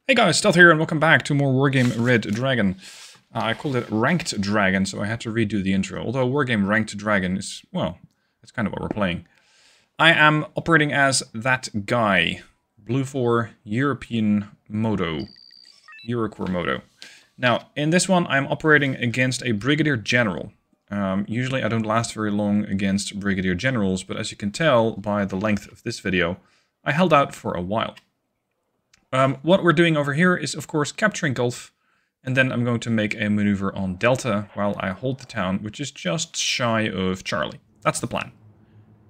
Hey guys, Stealth here and welcome back to more Wargame Red Dragon. I called it Ranked Dragon, so I had to redo the intro. Although Wargame Ranked Dragon is, well, that's kind of what we're playing. I am operating as that guy. Blue 4 European Moto. Eurocore Moto. Now, in this one, I'm operating against a Brigadier General. Usually I don't last very long against Brigadier Generals, but as you can tell by the length of this video, I held out for a while. What we're doing over here is, of course, capturing Gulf, and then I'm going to make a maneuver on Delta while I hold the town, which is just shy of Charlie. That's the plan.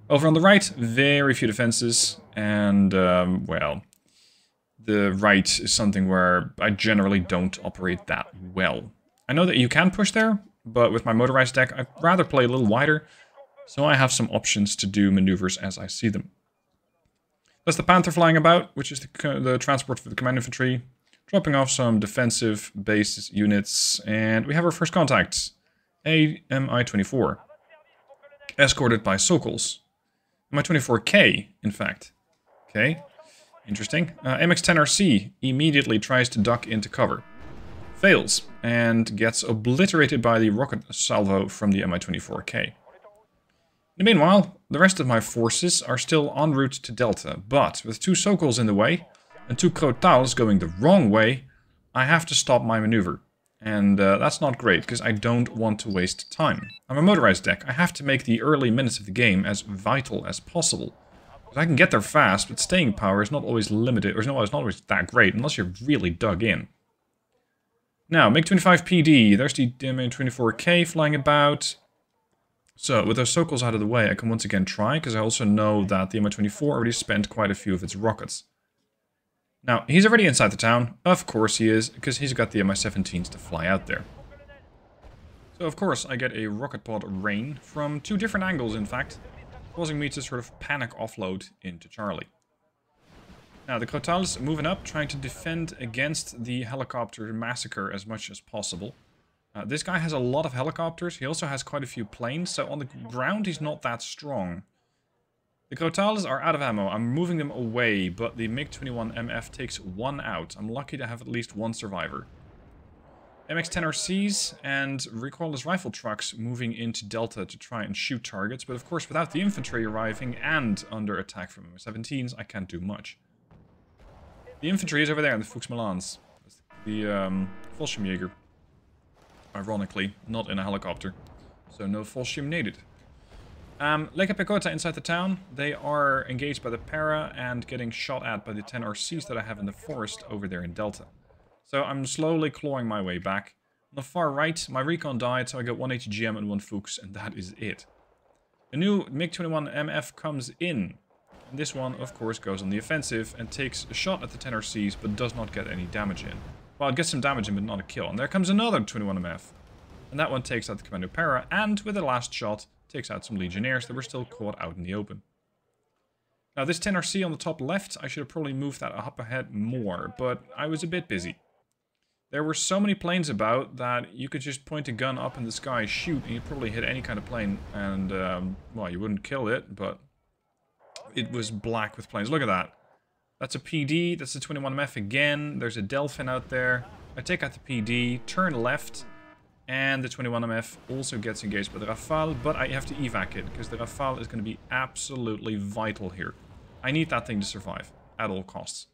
Over on the right, very few defenses, and, well, the right is something where I generally don't operate that well. I know that you can push there, but with my motorized deck, I'd rather play a little wider, so I have some options to do maneuvers as I see them. That's the Panther flying about, which is the transport for the command infantry, dropping off some defensive base units, and we have our first contact, a Mi-24, escorted by Sokols. Mi-24K, in fact. Okay, interesting. MX-10RC immediately tries to duck into cover. Fails, and gets obliterated by the rocket salvo from the Mi-24K. In the meanwhile, the rest of my forces are still en route to Delta, but with two Sokols in the way, and two Crotals going the wrong way, I have to stop my maneuver. And that's not great, because I don't want to waste time. I'm a motorized deck, I have to make the early minutes of the game as vital as possible. Because I can get there fast, but staying power is not always limited, or it's not always that great, unless you're really dug in. Now, MiG-25 PD, there's the Mi-24K flying about. So, with those Sokols out of the way, I can once again try, because I also know that the Mi-24 already spent quite a few of its rockets. Now, he's already inside the town. Of course he is, because he's got the Mi-17s to fly out there. So, of course, I get a rocket pod rain from two different angles, in fact, causing me to sort of panic offload into Charlie. Now, the Crotals moving up, trying to defend against the helicopter massacre as much as possible. This guy has a lot of helicopters. He also has quite a few planes, so on the ground he's not that strong. The Crotals are out of ammo. I'm moving them away, but the MiG-21 MF takes one out. I'm lucky to have at least one survivor. MX-10RCs and recoilless rifle trucks moving into Delta to try and shoot targets, but of course without the infantry arriving and under attack from Mi-17s, I can't do much. The infantry is over there in the Fuchs Milans. The Fallschirmjäger. Ironically, not in a helicopter, so no Fallschirm needed. Lake Pecota inside the town, they are engaged by the Para and getting shot at by the 10 RCs that I have in the forest over there in Delta. So I'm slowly clawing my way back. On the far right, my recon died, so I got one HGM and one Fuchs, and that is it. A new MiG-21 MF comes in. And this one, of course, goes on the offensive and takes a shot at the 10 RCs, but does not get any damage in. Well, it gets some damage in, but not a kill. And there comes another 21 MF. And that one takes out the Commando Para, and with the last shot, takes out some Legionnaires that were still caught out in the open. Now, this 10RC on the top left, I should have probably moved that up ahead more, but I was a bit busy. There were so many planes about that you could just point a gun up in the sky, shoot, and you'd probably hit any kind of plane, and, well, you wouldn't kill it, but it was black with planes. Look at that. That's a PD, that's a 21MF again, there's a Delphin out there. I take out the PD, turn left, and the 21MF also gets engaged by the Rafale, but I have to evac it, because the Rafale is going to be absolutely vital here. I need that thing to survive, at all costs.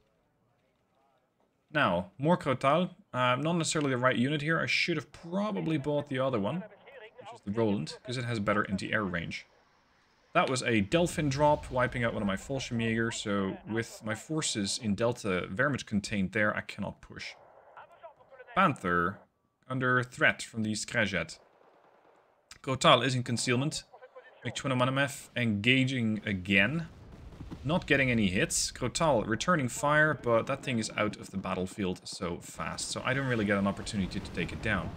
Now, more Crotal, not necessarily the right unit here. I should have probably bought the other one, which is the Roland, because it has better anti-air range. That was a Delphin drop, wiping out one of my Fallschirmjäger, so with my forces in Delta very much contained there, I cannot push. Panther, under threat from the Skrejet. Crotal is in concealment. MiG-21MF engaging again. Not getting any hits. Crotal returning fire, but that thing is out of the battlefield so fast, so I don't really get an opportunity to take it down.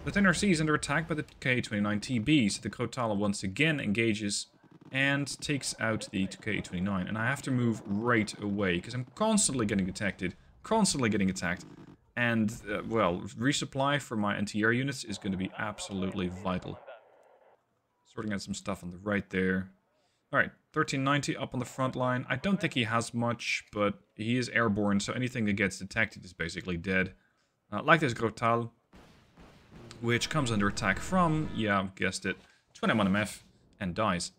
The 10RC is under attack by the Ka-29TB, so the Crotal once again engages and takes out the Ka-29. And I have to move right away, because I'm constantly getting detected, constantly getting attacked. And, well, resupply for my anti-air units is going to be absolutely vital. Sorting out some stuff on the right there. Alright, 1390 up on the front line. I don't think he has much, but he is airborne, so anything that gets detected is basically dead. Like this Grotal, which comes under attack from, yeah, guessed it, 21 MF, and dies.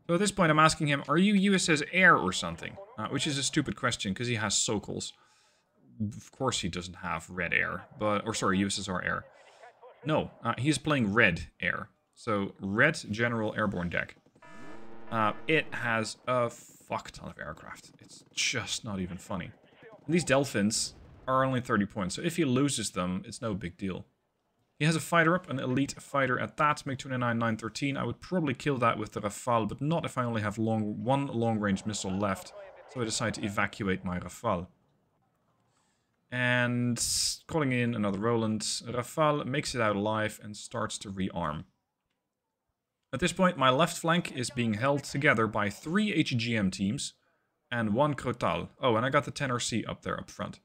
So at this point I'm asking him, are you USS Air or something? Which is a stupid question, because he has Sokals. Of course he doesn't have Red Air, but, or sorry, USSR Air. No, he's playing Red Air. So, Red General Airborne deck. It has a fuck ton of aircraft. It's just not even funny. And these Delphins are only 30 points, so if he loses them, it's no big deal. He has a fighter up, an elite fighter at that, MiG-29 913. I would probably kill that with the Rafale, but not if I only have one long-range missile left. So I decide to evacuate my Rafale. And calling in another Roland, Rafale makes it out alive and starts to rearm. At this point, my left flank is being held together by 3 HGM teams and 1 Crotal. Oh, and I got the 10RC up there up front.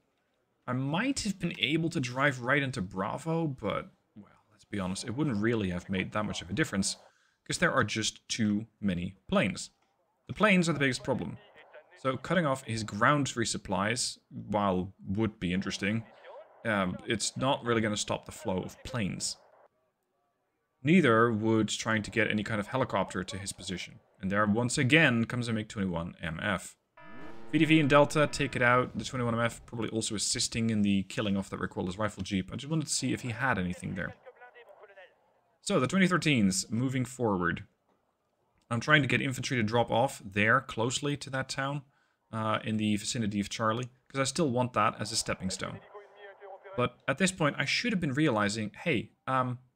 I might have been able to drive right into Bravo, but, well, let's be honest, it wouldn't really have made that much of a difference, because there are just too many planes. The planes are the biggest problem. So cutting off his ground resupplies, while would be interesting, it's not really going to stop the flow of planes. Neither would trying to get any kind of helicopter to his position. And there once again comes a MiG-21 MF. VDV and Delta take it out. The 21MF probably also assisting in the killing of the Rick Wallace rifle jeep. I just wanted to see if he had anything there. So the 2013s moving forward. I'm trying to get infantry to drop off there closely to that town in the vicinity of Charlie, because I still want that as a stepping stone. But at this point I should have been realizing, hey,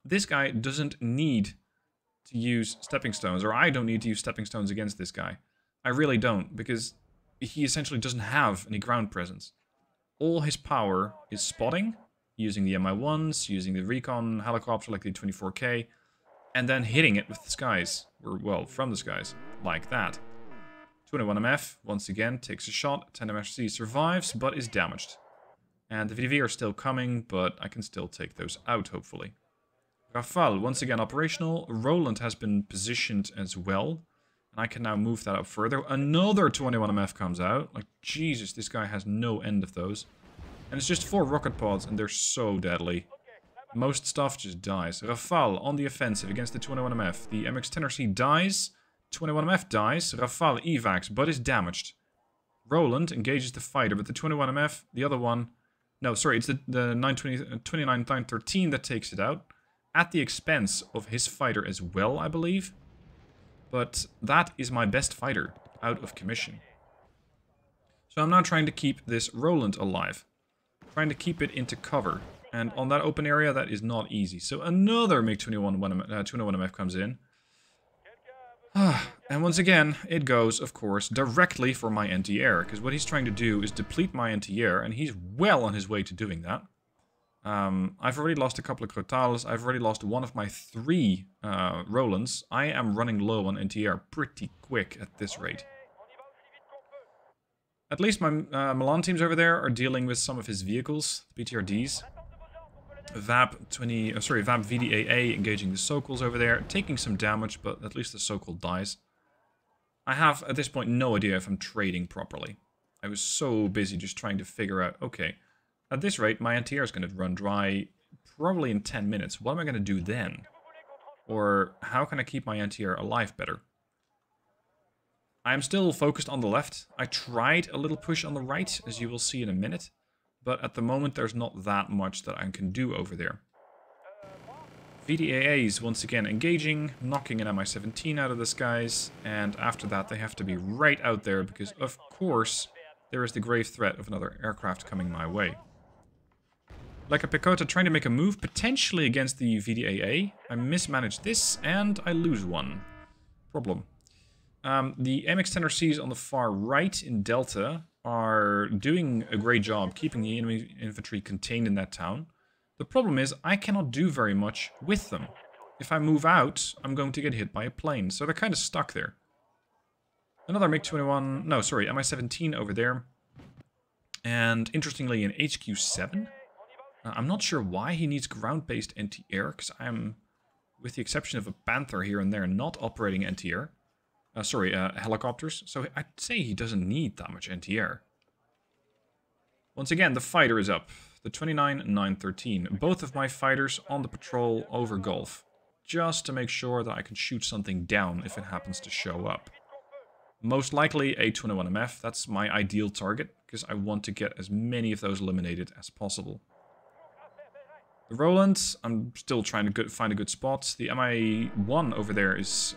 this guy doesn't need to use stepping stones, or I don't need to use stepping stones against this guy. I really don't, because he essentially doesn't have any ground presence. All his power is spotting, using the MI-1s, using the recon helicopter like the 24K, and then hitting it with the skies, or well, from the skies, like that. 21MF, once again, takes a shot, 10MFC survives, but is damaged. And the VDV are still coming, but I can still take those out, hopefully. Rafale, once again operational. Roland has been positioned as well. And I can now move that up further. Another 21MF comes out. Like, Jesus, this guy has no end of those. And it's just 4 rocket pods, and they're so deadly. Most stuff just dies. Rafale on the offensive against the 21MF. The MX-10RC dies. 21MF dies. Rafale evacs, but is damaged. Roland engages the fighter, but the 21MF, the other one... No, sorry, it's the 29-913 that takes it out. At the expense of his fighter as well, I believe. But that is my best fighter out of commission. So I'm now trying to keep this Roland alive. Trying to keep it into cover. And on that open area, that is not easy. So another MiG-21MF comes in. And once again, it goes, of course, directly for my anti-air. Because what he's trying to do is deplete my anti-air, and he's well on his way to doing that. I've already lost a couple of Crotales. I've already lost one of my 3 Rolands. I am running low on anti-air pretty quick at this rate. At least my Milan teams over there are dealing with some of his vehicles, BTRDs. VAP VDAA engaging the Sokals over there, taking some damage, but at least the Sokal dies. I have, at this point, no idea if I'm trading properly. I was so busy just trying to figure out, okay, at this rate, my anti-air is going to run dry probably in 10 minutes. What am I going to do then? Or how can I keep my anti-air alive better? I'm still focused on the left. I tried a little push on the right, as you will see in a minute. But at the moment, there's not that much that I can do over there. VDAAs once again engaging, knocking an Mi-17 out of the skies. And after that, they have to be right out there because, of course, there is the grave threat of another aircraft coming my way. Like a Pecota trying to make a move, potentially against the VDAA. I mismanage this, and I lose one. Problem. The MX-10RCs on the far right in Delta are doing a great job keeping the enemy infantry contained in that town. The problem is, I cannot do very much with them. If I move out, I'm going to get hit by a plane, so they're kind of stuck there. Another MiG-21, no, sorry, Mi-17 over there. And interestingly, an HQ-7. I'm not sure why he needs ground-based anti-air, because I'm, with the exception of a Panther here and there, not operating anti-air. helicopters. So I'd say he doesn't need that much anti-air. Once again, the fighter is up. The 29-913. Both of my fighters on the patrol over Gulf. Just to make sure that I can shoot something down if it happens to show up. Most likely a 21MF. That's my ideal target, because I want to get as many of those eliminated as possible. The Roland, I'm still trying to find a good spot. The MI1 over there is...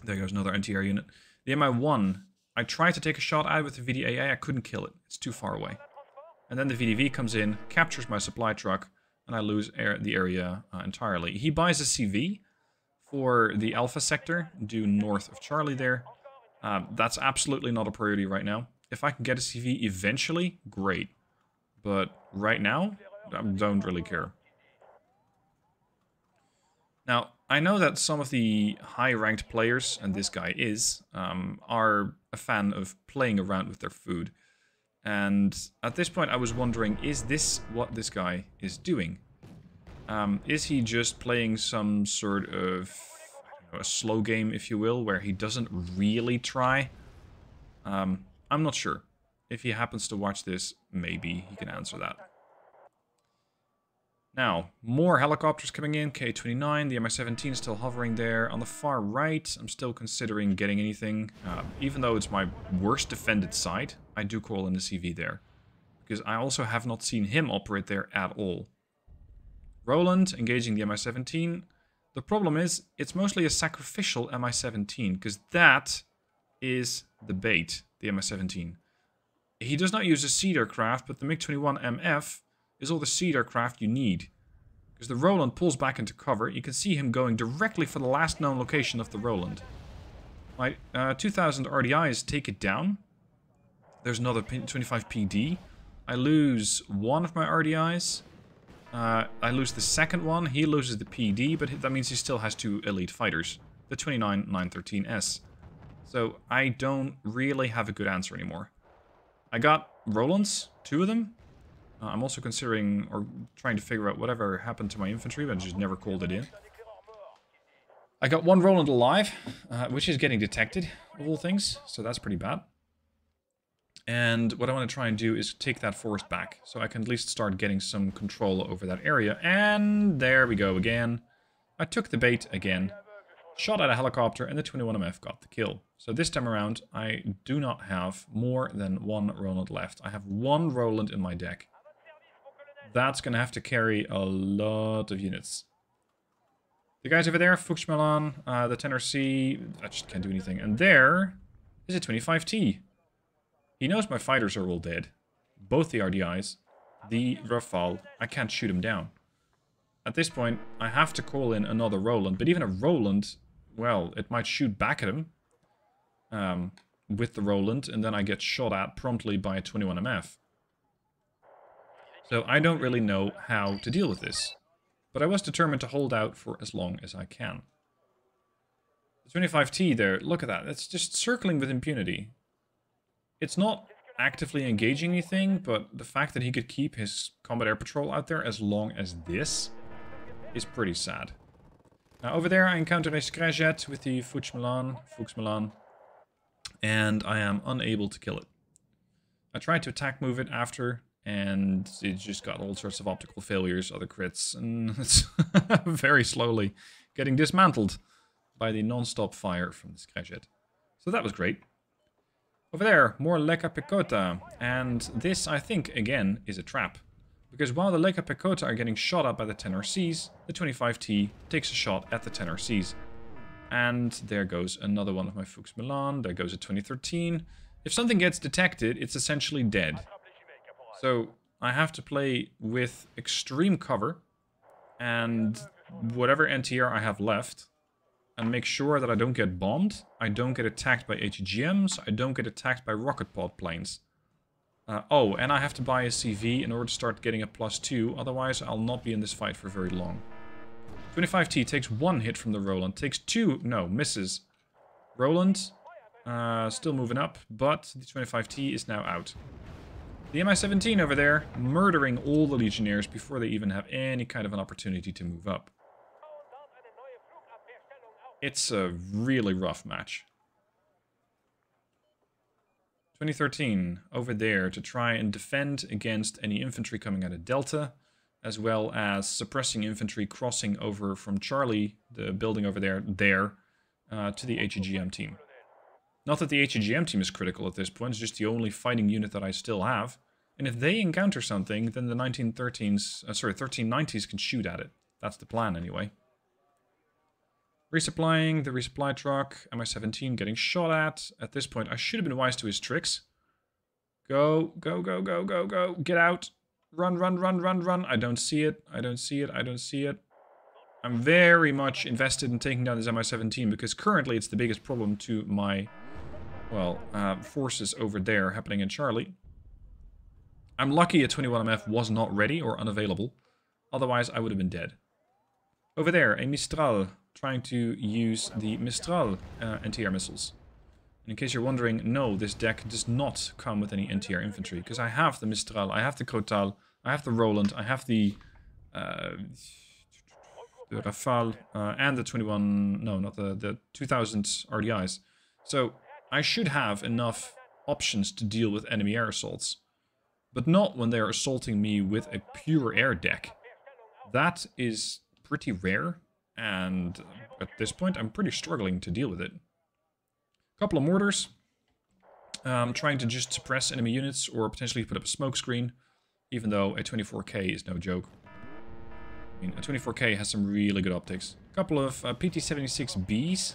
there goes another anti-air unit. The MI1, I tried to take a shot at with the VDAA, I couldn't kill it. It's too far away. And then the VDV comes in, captures my supply truck, and I lose the area entirely. He buys a CV for the Alpha sector, due north of Charlie there. That's absolutely not a priority right now. If I can get a CV eventually, great. But right now, I don't really care. Now, I know that some of the high-ranked players, and this guy is, are a fan of playing around with their food. And at this point I was wondering, is this what this guy is doing? Is he just playing some sort of, I don't know, a slow game, if you will, where he doesn't really try? I'm not sure. If he happens to watch this, maybe he can answer that. Now, more helicopters coming in, K-29, the Mi-17 is still hovering there. On the far right, I'm still considering getting anything. Even though it's my worst defended side, I do call in the CV there. Because I also have not seen him operate there at all. Roland, engaging the Mi-17. The problem is, it's mostly a sacrificial Mi-17, because that is the bait, the Mi-17. He does not use a seed aircraft, but the MiG-21MF is all the seed aircraft you need. Because the Roland pulls back into cover, you can see him going directly for the last known location of the Roland. My 2000 RDIs take it down. There's another 25 PD. I lose one of my RDIs. I lose the second one. He loses the PD, but that means he still has two elite fighters. The 29-913S. So I don't really have a good answer anymore. I got Rolands, two of them. I'm also considering, or trying to figure out whatever happened to my infantry, but I just never called it in. I got one Roland alive, which is getting detected, of all things, so that's pretty bad. And what I want to try and do is take that forest back, so I can at least start getting some control over that area. And there we go again. I took the bait again, shot at a helicopter, and the 21MF got the kill. So this time around, I do not have more than one Roland left. I have one Roland in my deck. That's going to have to carry a lot of units. The guys over there, Fuchs Milan, the 10RC, I just can't do anything. And there is a 25T. He knows my fighters are all dead. Both the RDIs, the Rafale, I can't shoot him down. At this point, I have to call in another Roland. But even a Roland, well, it might shoot back at him with the Roland, and then I get shot at promptly by a 21MF. So I don't really know how to deal with this. But I was determined to hold out for as long as I can. The 25T there, look at that. It's just circling with impunity. It's not actively engaging anything, but the fact that he could keep his combat air patrol out there as long as this is pretty sad. Now over there I encountered a Scrajet with the Fuchs Milan, and I am unable to kill it. I tried to attack move it after, and it just got all sorts of optical failures, other crits, and it's very slowly getting dismantled by the non-stop fire from the Scrajet. So that was great. Over there, more Lekka Pekota, and this, I think, again, is a trap. Because while the Lekka Pekota are getting shot at by the 10RCs, the 25T takes a shot at the 10RCs. And there goes another one of my Fuchs Milan, there goes a 2013. If something gets detected, it's essentially dead. So I have to play with extreme cover, and whatever NTR I have left, and make sure that I don't get bombed, I don't get attacked by ATGMs, I don't get attacked by rocket pod planes. Oh, and I have to buy a CV in order to start getting a +2, otherwise I'll not be in this fight for very long. 25T takes one hit from the Roland, takes two, no, misses. Roland, still moving up, but the 25T is now out. The Mi-17 over there, murdering all the Legionnaires before they even have any kind of an opportunity to move up. It's a really rough match. 2013, over there to try and defend against any infantry coming out of Delta, as well as suppressing infantry crossing over from Charlie, the building over there, to the HEGM team. Not that the HEGM team is critical at this point, it's just the only fighting unit that I still have. And if they encounter something, then the 1390s can shoot at it. That's the plan anyway. Resupplying, the resupply truck, MI-17 getting shot at. At this point, I should have been wise to his tricks. Go, go, go, go, go, go. Get out. Run, run, run, run, run. I don't see it. I don't see it. I don't see it. I'm very much invested in taking down this MI-17 because currently it's the biggest problem to my, well, forces over there happening in Charlie. I'm lucky a 21MF was not ready or unavailable. Otherwise, I would have been dead. Over there, a Mistral trying to use the Mistral anti-air missiles. And in case you're wondering, no, this deck does not come with any anti-air infantry. Because I have the Mistral, I have the Crotal, I have the Roland, I have the Rafale, and the 21... No, not the 2000 RDIs. So I should have enough options to deal with enemy air assaults. But not when they're assaulting me with a pure air deck. That is pretty rare. And at this point, I'm pretty struggling to deal with it. A couple of mortars. Trying to just suppress enemy units or potentially put up a smoke screen. Even though a 24K is no joke. I mean, a 24K has some really good optics. A couple of PT-76Bs.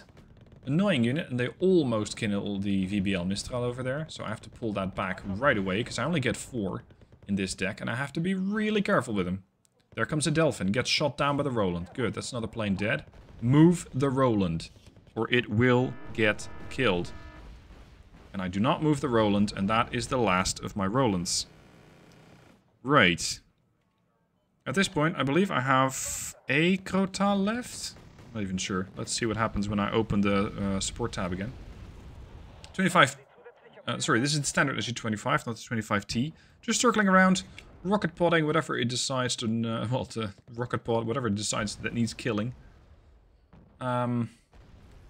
Annoying unit, and they almost kill the VBL Mistral over there. So I have to pull that back right away, because I only get 4 in this deck. And I have to be really careful with them. There comes a Delphin, gets shot down by the Roland. Good, that's another plane dead. Move the Roland, or it will get killed. And I do not move the Roland, and that is the last of my Rolands. Right. At this point, I believe I have a Crotal left. Not even sure. Let's see what happens when I open the support tab again. 25... sorry, this is the standard SU-25, not the 25T. Just circling around. Rocket podding whatever it decides to, well, to rocket pod whatever it decides that needs killing. 2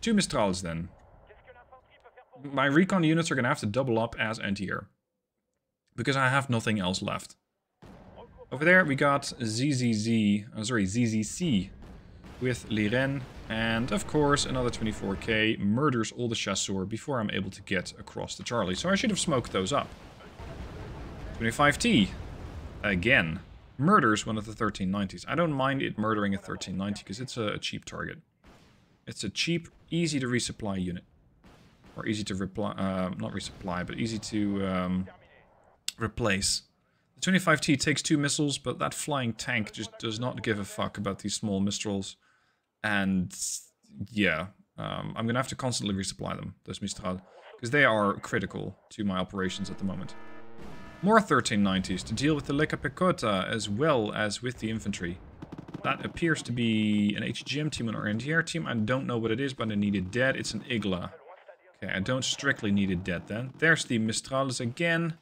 Mistrals then. My recon units are going to have to double up as anti-air. Because I have nothing else left. Over there we got ZZC with Liren. And of course another 24K murders all the chasseurs before I'm able to get across the Charlie. So I should have smoked those up. 25T. Again, murders one of the 1390s. I don't mind it murdering a 1390 because it's a cheap target. It's a cheap, easy to resupply unit. Or easy to not resupply, but easy to replace. The 25T takes 2 missiles, but that flying tank just does not give a fuck about these small Mistrals. And yeah, I'm going to have to constantly resupply them, those Mistral, because they are critical to my operations at the moment. More 1390s to deal with the Lecca Pecota as well as with the infantry. That appears to be an HGM team or an NTR team. I don't know what it is, but I need it dead. It's an Igla. Okay, I don't strictly need it dead then. There's the Mistrales again.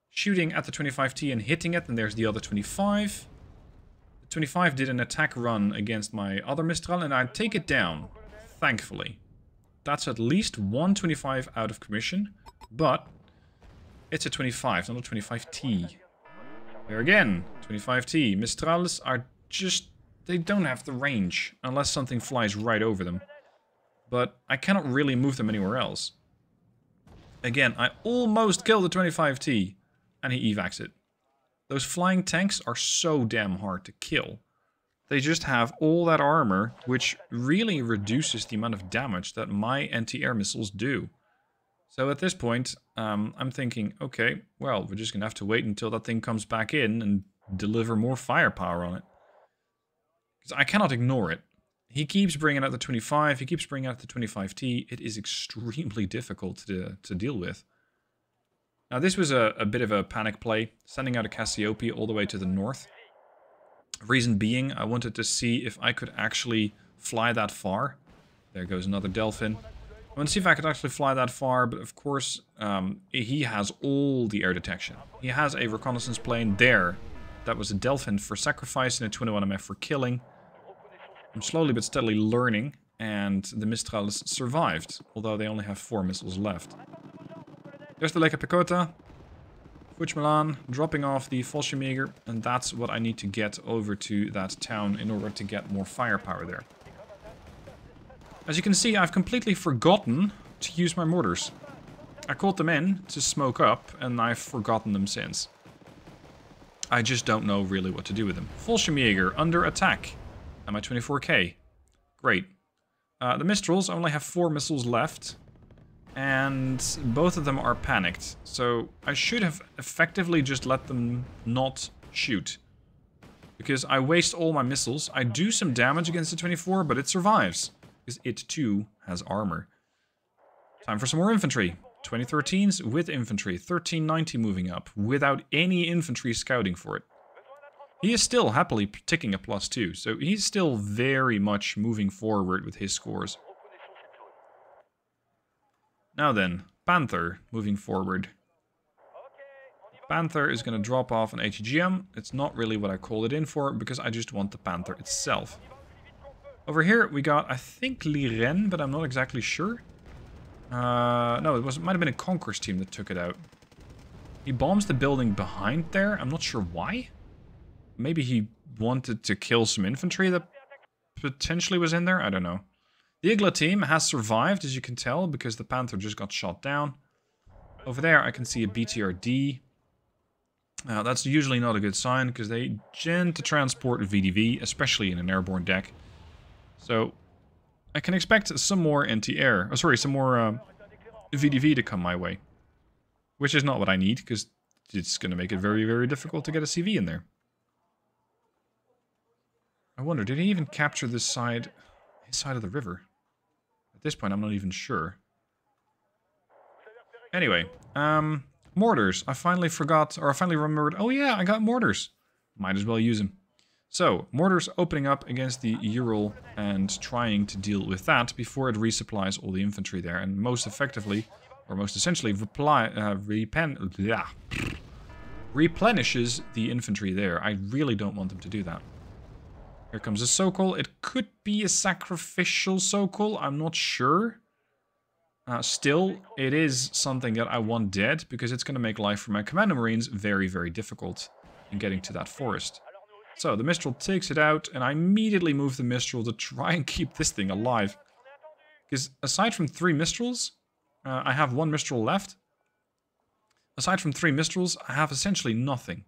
Shooting at the 25T and hitting it. And there's the other 25. The 25 did an attack run against my other Mistral and I take it down. Thankfully. That's at least one 25 out of commission. But it's a 25, not a 25T. There again, 25T. Mistrales are just... they don't have the range, unless something flies right over them. But I cannot really move them anywhere else. Again, I almost killed the 25T, and he evacs it. Those flying tanks are so damn hard to kill. They just have all that armor, which really reduces the amount of damage that my anti-air missiles do. So at this point, I'm thinking, okay, well, we're just going to have to wait until that thing comes back in and deliver more firepower on it. Because I cannot ignore it. He keeps bringing out the 25, he keeps bringing out the 25T. It is extremely difficult to deal with. Now this was a bit of a panic play, sending out a Cassiopeia all the way to the north. Reason being, I wanted to see if I could actually fly that far. There goes another Delphin. I want to see if I could actually fly that far, but of course, he has all the air detection. He has a reconnaissance plane there. That was a Delphin for sacrifice and a 21MF for killing. I'm slowly but steadily learning, and the Mistrals survived, although they only have 4 missiles left. There's the Lake of Pecota, Fuch Milan, dropping off the Fallschirmjäger, and that's what I need to get over to that town in order to get more firepower there. As you can see, I've completely forgotten to use my mortars. I called them in to smoke up, and I've forgotten them since. I just don't know really what to do with them. Fallschirmjäger under attack. Am I 24k? Great. The Mistrals only have 4 missiles left, and both of them are panicked. So I should have effectively just let them not shoot. Because I waste all my missiles. I do some damage against the 24, but it survives. Because it too has armor. Time for some more infantry. 2013s with infantry. 1390 moving up without any infantry scouting for it. He is still happily ticking a +2, so he's still very much moving forward with his scores. Now then, Panther moving forward. Panther is going to drop off an ATGM. It's not really what I called it in for, because I just want the Panther itself. Over here we got, I think, Liren, but I'm not exactly sure. No, it might have been a Conqueror's team that took it out. He bombs the building behind there. I'm not sure why. Maybe he wanted to kill some infantry that potentially was in there. I don't know. The Igla team has survived, as you can tell, because the Panther just got shot down. Over there I can see a BTRD. That's usually not a good sign, because they tend to transport VDV, especially in an airborne deck. So I can expect some more anti-air, some more VDV to come my way. Which is not what I need, because it's going to make it very, very difficult to get a CV in there. I wonder, did he even capture this side, his side of the river? At this point, I'm not even sure. Anyway, mortars. I finally forgot, or I finally remembered, oh yeah, I got mortars. Might as well use them. So, mortars opening up against the Ural and trying to deal with that before it resupplies all the infantry there. And most effectively, or most essentially, replenishes the infantry there. I really don't want them to do that. Here comes a Sokol. It could be a sacrificial Sokol. I'm not sure. Still, it is something that I want dead, because it's going to make life for my Commander Marines very, very difficult in getting to that forest. So, the Mistral takes it out, and I immediately move the Mistral to try and keep this thing alive. Because aside from 3 Mistrals, I have 1 Mistral left. Aside from 3 Mistrals, I have essentially nothing.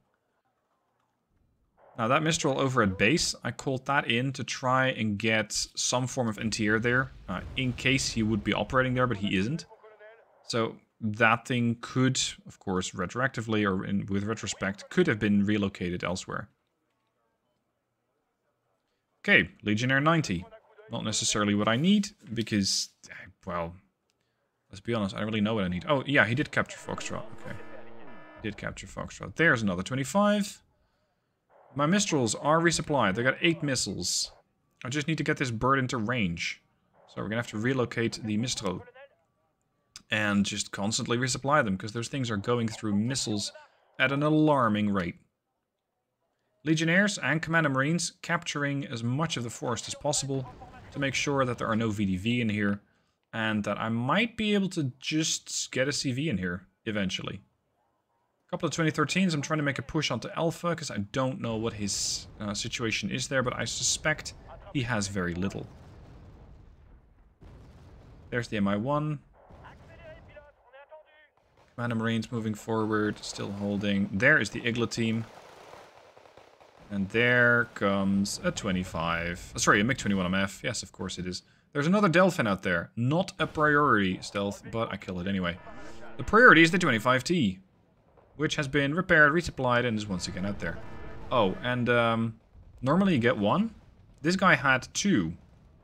Now that Mistral over at base, I called that in to try and get some form of anti-air there, in case he would be operating there, but he isn't. So that thing could, of course, retroactively or with retrospect, could have been relocated elsewhere. Okay, Legionnaire 90. Not necessarily what I need, because, well, let's be honest, I don't really know what I need. Oh, yeah, he did capture Foxtrot. Okay. He did capture Foxtrot. There's another 25. My Mistrals are resupplied. They got 8 missiles. I just need to get this bird into range. So we're going to have to relocate the Mistral. And just constantly resupply them, because those things are going through missiles at an alarming rate. Legionnaires and Commander Marines capturing as much of the forest as possible to make sure that there are no VDV in here, and that I might be able to just get a CV in here eventually. A couple of 2013s, I'm trying to make a push onto Alpha, because I don't know what his situation is there, but I suspect he has very little. There's the MI1. Commander Marines moving forward, still holding. There is the Igla team. And there comes a 25. Sorry, a MiG-21MF. Yes, of course it is. There's another Delphin out there. Not a priority stealth, but I kill it anyway. The priority is the 25T, which has been repaired, resupplied, and is once again out there. Oh, and normally you get 1. This guy had 2,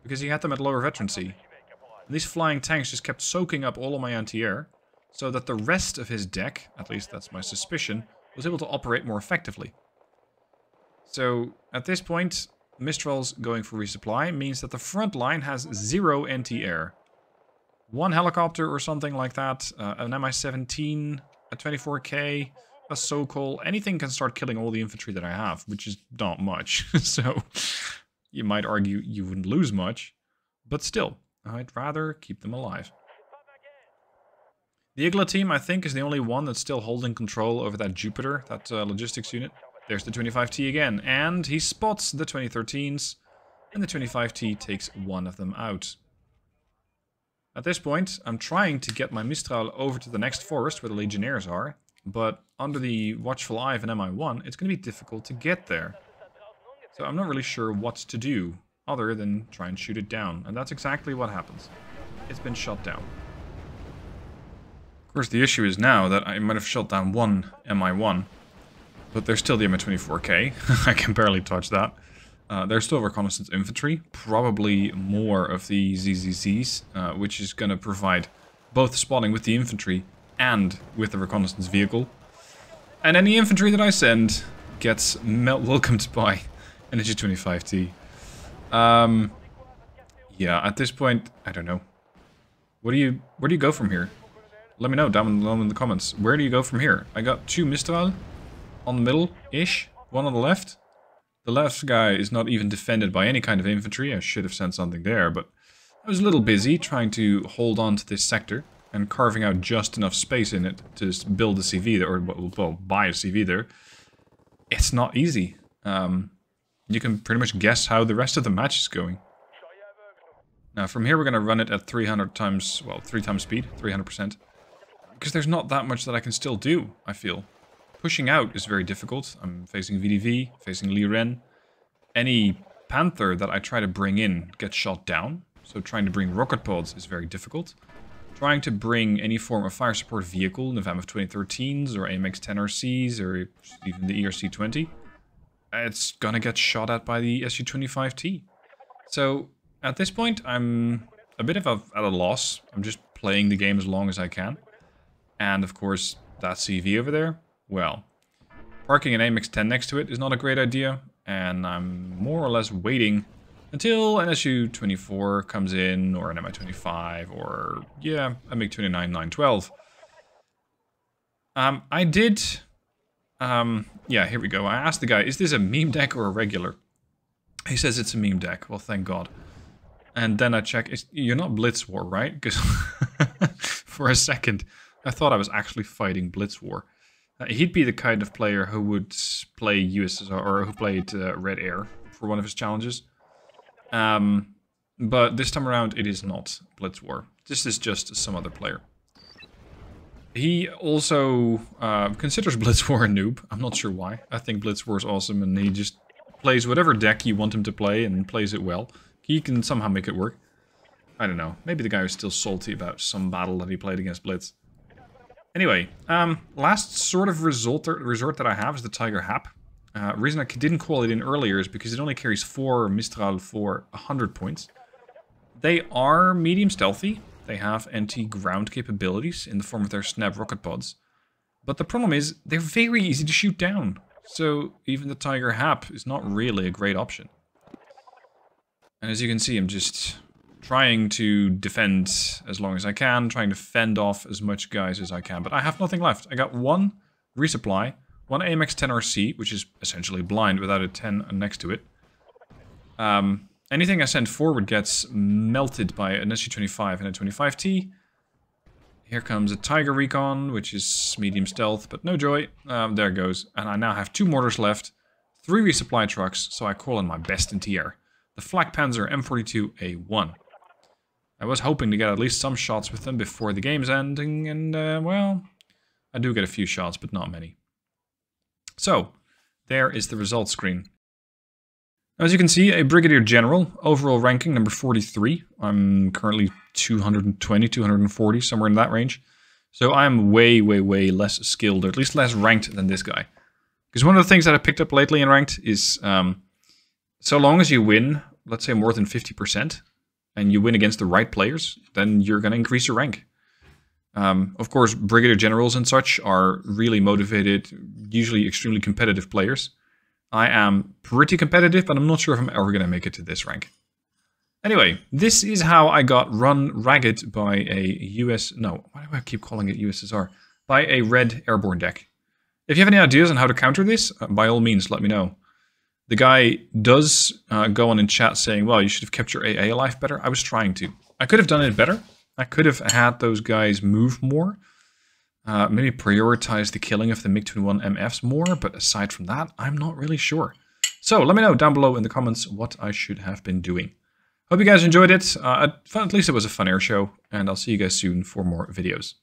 because he had them at lower veterancy. And these flying tanks just kept soaking up all of my anti-air, so that the rest of his deck, at least that's my suspicion, was able to operate more effectively. So, at this point, Mistral's going for resupply means that the front line has 0 anti-air. 1 helicopter or something like that, an Mi-17, a 24K, a Sokol, anything can start killing all the infantry that I have, which is not much. So, you might argue you wouldn't lose much, But still, I'd rather keep them alive. The Igla team, I think, is the only one that's still holding control over that Jupiter, that logistics unit. There's the 25T again, and he spots the 2013s, and the 25T takes one of them out. At this point, I'm trying to get my Mistral over to the next forest where the Legionnaires are, but under the watchful eye of an MI1, it's going to be difficult to get there. So I'm not really sure what to do, other than try and shoot it down, and that's exactly what happens. It's been shot down. Of course, the issue is now that I might have shot down one MI1, but there's still the Mi-24K. I can barely touch that. There's still reconnaissance infantry, probably more of the ZZZs, which is going to provide both spotting with the infantry and with the reconnaissance vehicle. And any infantry that I send gets welcomed by an NG-25T. Yeah, at this point, I don't know. Where do you go from here? Let me know down in the comments. Where do you go from here? I got 2 Mistral on the middle-ish, one on the left. The left guy is not even defended by any kind of infantry. I should have sent something there, but I was a little busy trying to hold on to this sector and carving out just enough space in it to build a CV there, or well, buy a CV there. It's not easy. You can pretty much guess how the rest of the match is going. Now from here we're going to run it at 300 times, well, 3 times speed, 300%. Because there's not that much that I can still do, I feel. Pushing out is very difficult. I'm facing VDV, facing Liren. Any Panther that I try to bring in gets shot down. So trying to bring rocket pods is very difficult. Trying to bring any form of fire support vehicle in the VAM of 2013s or AMX-10 RCs or even the ERC-20, it's gonna get shot at by the SU-25T. So at this point I'm a bit of at a loss. I'm just playing the game as long as I can. And of course that CV over there, well, parking an AMX-10 next to it is not a great idea, and I'm more or less waiting until an SU-24 comes in, or an Mi-25, or, yeah, a MiG-29 912. I did, yeah, here we go. I asked the guy, is this a meme deck or a regular? He says it's a meme deck. Well, thank God. And then I check, you're not Blitz War, right? Because for a second, I thought I was actually fighting Blitz War. He'd be the kind of player who would play USSR, or who played Red Air for one of his challenges. But this time around, it is not Blitz War. This is just some other player. He also considers Blitz War a noob. I'm not sure why. I think Blitz War is awesome, and he just plays whatever deck you want him to play and plays it well. He can somehow make it work. I don't know. Maybe the guy is still salty about some battle that he played against Blitz. Anyway, last sort of resort that I have is the Tiger Hap. Reason I didn't call it in earlier is because it only carries 4 Mistral for 100 points. They are medium stealthy. They have anti-ground capabilities in the form of their snap rocket pods. But the problem is, they're very easy to shoot down. So even the Tiger Hap is not really a great option. And as you can see, I'm just trying to defend as long as I can, trying to fend off as much guys as I can. But I have nothing left. I got 1 resupply, 1 AMX-10 RC, which is essentially blind without a 10 next to it. Anything I send forward gets melted by an SU-25 and a 25T. Here comes a Tiger Recon, which is medium stealth, but no joy. There it goes. And I now have 2 mortars left, 3 resupply trucks, so I call in my best in TR. The Flak Panzer M42A1. I was hoping to get at least some shots with them before the game's ending, and, well, I do get a few shots, but not many. So, there is the results screen. As you can see, a Brigadier General, overall ranking number 43. I'm currently 220, 240, somewhere in that range. So I'm way, way, way less skilled, or at least less ranked than this guy. Because one of the things that I picked up lately in ranked is, so long as you win, let's say more than 50%, and you win against the right players, then you're going to increase your rank. Of course, Brigadier Generals and such are really motivated, usually extremely competitive players. I am pretty competitive, but I'm not sure if I'm ever going to make it to this rank. Anyway, this is how I got run ragged by a no, why do I keep calling it USSR? By a red airborne deck. If you have any ideas on how to counter this, by all means, let me know. The guy does go on in chat saying, well, you should have kept your AA alive better. I was trying to. I could have done it better. I could have had those guys move more. Maybe prioritize the killing of the MiG-21 MFs more. But aside from that, I'm not really sure. So let me know down below in the comments what I should have been doing. Hope you guys enjoyed it. At least it was a fun air show. And I'll see you guys soon for more videos.